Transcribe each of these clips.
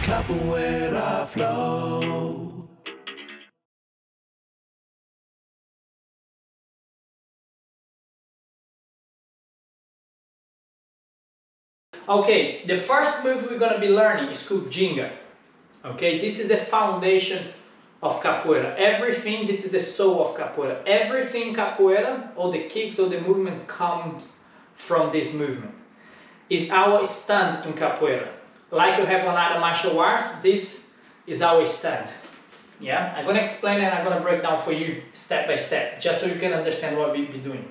Capoeiraflow. Okay, the first move we're going to be learning is called Ginga. Okay, this is the foundation of Capoeira. Everything, this is the soul of Capoeira. Everything Capoeira, all the kicks, all the movements comes from this movement. It's our stand in Capoeira. Like you have on other martial arts, this is our stand. Yeah, I'm going to explain and I'm going to break down for you step by step, just so you can understand what we'll be doing.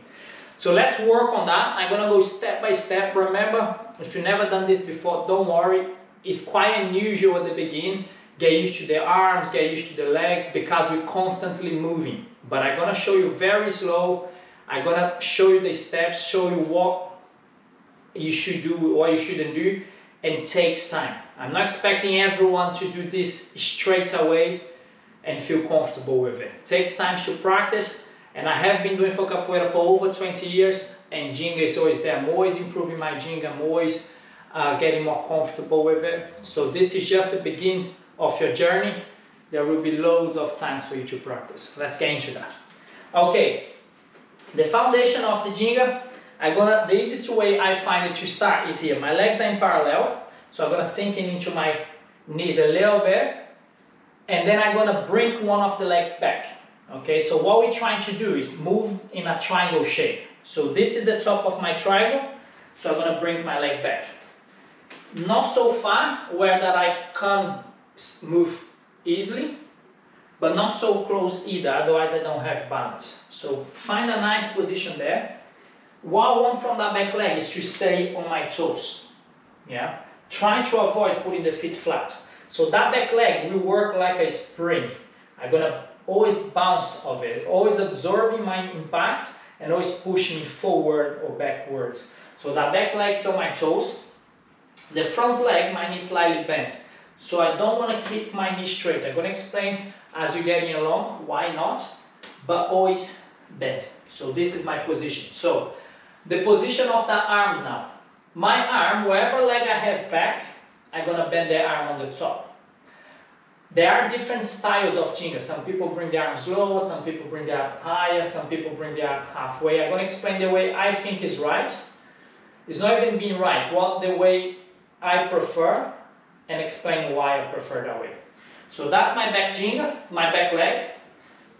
So let's work on that. I'm going to go step by step. Remember, if you've never done this before, don't worry. It's quite unusual at the beginning. Get used to the arms, get used to the legs, because we're constantly moving. But I'm going to show you very slow. I'm going to show you the steps, show you what you should do, what you shouldn't do, and it takes time. I'm not expecting everyone to do this straight away and feel comfortable with it. It takes time to practice. And I have been doing for Capoeira for over 20 years, and Ginga is always there. I'm always improving my Ginga, I'm always getting more comfortable with it. So this is just the beginning of your journey. There will be loads of times for you to practice. Let's get into that. Okay, the foundation of the Ginga, the easiest way I find it to start is here. My legs are in parallel, so I'm gonna sink into my knees a little bit, and then I'm gonna bring one of the legs back. Okay, so what we're trying to do is move in a triangle shape. So this is the top of my triangle, so I'm going to bring my leg back. Not so far where that I can't move easily, but not so close either, otherwise I don't have balance. So find a nice position there. What I want from that back leg is to stay on my toes. Yeah, try to avoid putting the feet flat. So that back leg will work like a spring. I'm going to always bounce of it, always absorbing my impact and always pushing me forward or backwards. So that back leg's on my toes. The front leg, my knee slightly bent. So I don't want to keep my knee straight. I'm going to explain as you're getting along why not, but always bend. So this is my position. So the position of the arms now. My arm, wherever leg I have back, I'm going to bend the arm on the top. There are different styles of Ginga. Some people bring their arms lower, some people bring their arm higher, some people bring their arm halfway. I'm going to explain the way I think is right. It's not even being right, the way I prefer, and explain why I prefer that way. So that's my back Ginga, my back leg,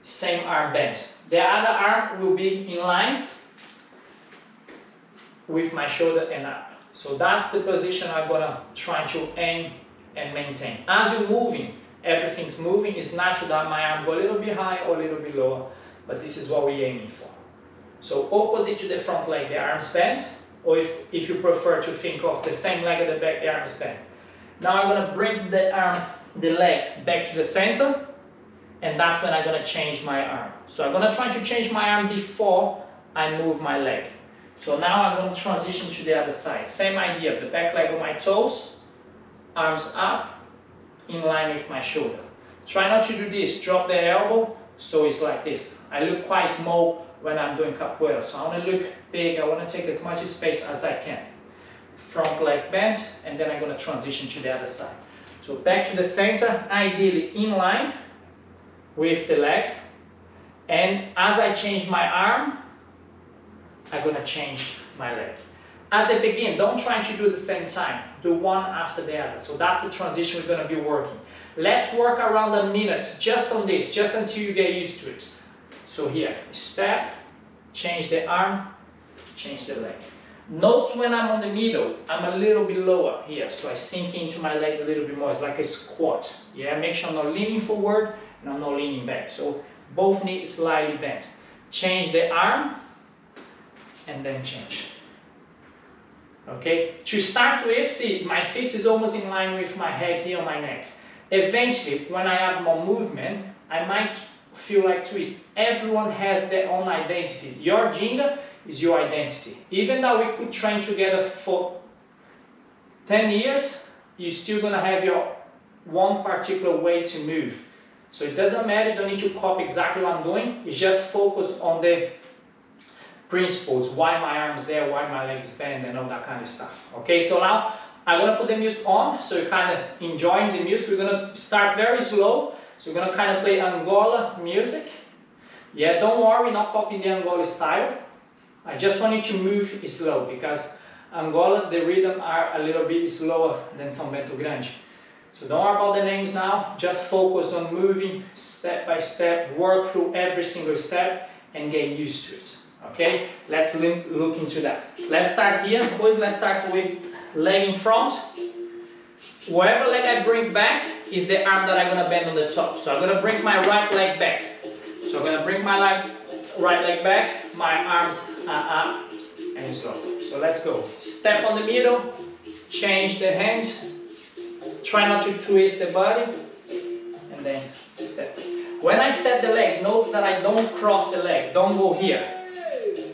same arm bend. The other arm will be in line with my shoulder and up. So that's the position I'm going to try to aim and maintain. As you're moving, everything's moving, it's natural that my arm go a little bit high or a little bit lower, but this is what we're aiming for. So opposite to the front leg, the arms bend, or if you prefer to think of the same leg at the back, the arms bend. Now I'm going to bring the leg back to the center, and that's when I'm going to change my arm. So I'm going to try to change my arm before I move my leg. So now I'm going to transition to the other side. Same idea, the back leg on my toes, arms up, in line with my shoulder. Try not to do this, drop the elbow, so it's like this. I look quite small when I'm doing Capoeira, so I want to look big, I want to take as much space as I can. Front leg bend, and then I'm going to transition to the other side. So back to the center, ideally in line with the legs, and as I change my arm, I'm going to change my leg. At the beginning, don't try to do the same time. Do one after the other. So that's the transition we're going to be working. Let's work around a minute just on this, just until you get used to it. So here, step, change the arm, change the leg. Note when I'm on the middle, I'm a little bit lower here. So I sink into my legs a little bit more. It's like a squat. Yeah, make sure I'm not leaning forward and I'm not leaning back. So both knees slightly bent. Change the arm and then change. Okay, to start with, see, my face is almost in line with my head here on my neck. Eventually, when I add more movement, I might feel like twist. Everyone has their own identity. Your Ginga is your identity. Even though we could train together for 10 years, you're still going to have your one particular way to move. So it doesn't matter, you don't need to copy exactly what I'm doing, it's just focus on the principles, why my arm's there, why my legs bend, and all that kind of stuff. Okay, so now I'm gonna put the music on, so you're kind of enjoying the music. We're gonna start very slow, so we're gonna kind of play Angola music. Yeah, don't worry, not copying the Angola style. I just want you to move slow, because Angola, the rhythm are a little bit slower than São Bento Grande. So don't worry about the names now, just focus on moving step by step, work through every single step and get used to it. Okay, let's look into that. Let's start here. Boys, let's start with leg in front. Whatever leg I bring back is the arm that I'm gonna bend on the top. So I'm gonna bring my right leg back. So I'm gonna bring my right leg back, my arms are up and slow. So let's go. Step on the middle, change the hand, try not to twist the body, and then step. When I step the leg, note that I don't cross the leg, don't go here,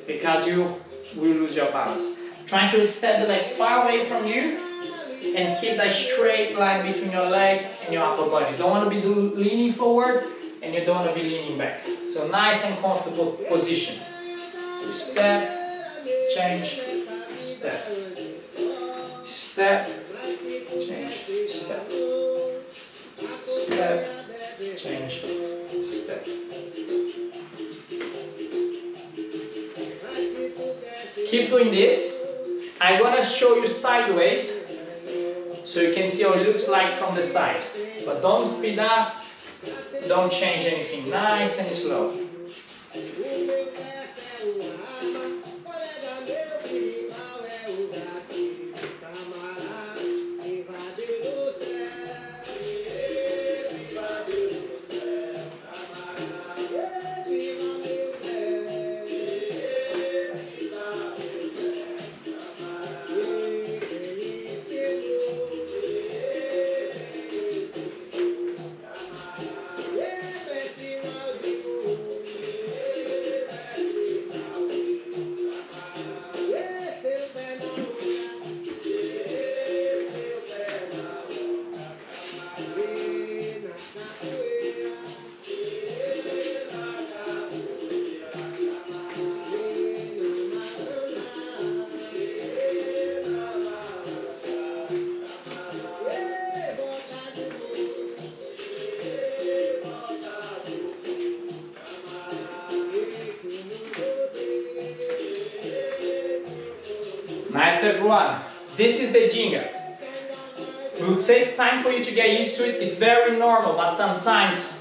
because you will lose your balance. Trying to step the leg far away from you and keep that straight line between your leg and your upper body. You don't want to be leaning forward and you don't want to be leaning back. So nice and comfortable position. Step, change, step. Step, change, step. Step, change, step. Keep doing this. I'm gonna show you sideways so you can see how it looks like from the side. But don't speed up, don't change anything. Nice and slow. Nice everyone, this is the Ginga. It will take time for you to get used to it, it's very normal, but sometimes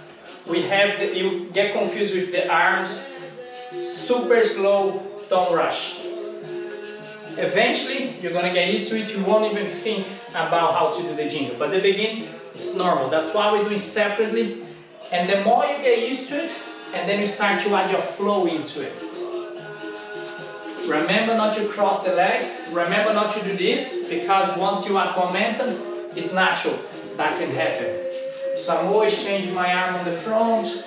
you get confused with the arms. Super slow, don't rush. Eventually, you're gonna get used to it, you won't even think about how to do the Ginga. But at the beginning, it's normal, that's why we're doing separately. And the more you get used to it, and then you start to add your flow into it. Remember not to cross the leg, remember not to do this, because once you add momentum, it's natural, that can happen. So I'm always changing my arm on the front,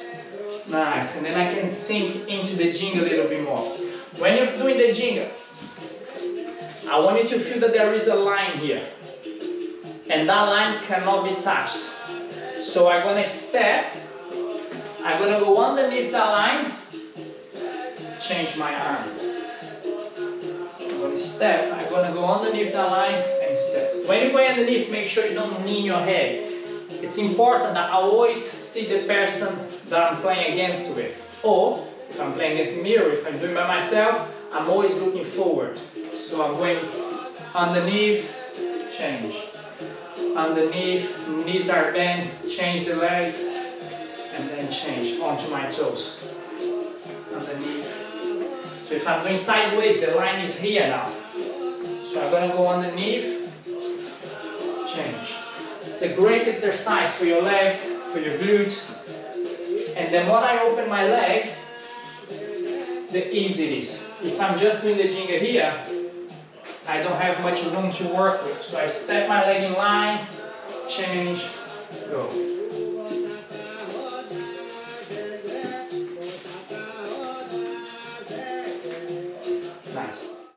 nice, and then I can sink into the Ginga a little bit more. When you're doing the Ginga, I want you to feel that there is a line here, and that line cannot be touched. So I'm gonna step, I'm gonna go underneath that line, change my arm. Step, I'm going to go underneath that line and step. When you go underneath, make sure you don't lean your head. It's important that I always see the person that I'm playing against with. Or, if I'm playing against the mirror, if I'm doing by myself, I'm always looking forward. So I'm going underneath, change. Underneath, knees are bent, change the leg, and then change onto my toes. Underneath. So if I'm going sideways, the line is here now. So I'm going to go underneath, change. It's a great exercise for your legs, for your glutes. And then when I open my leg, the easier it is. If I'm just doing the Ginga here, I don't have much room to work with. So I step my leg in line, change, go.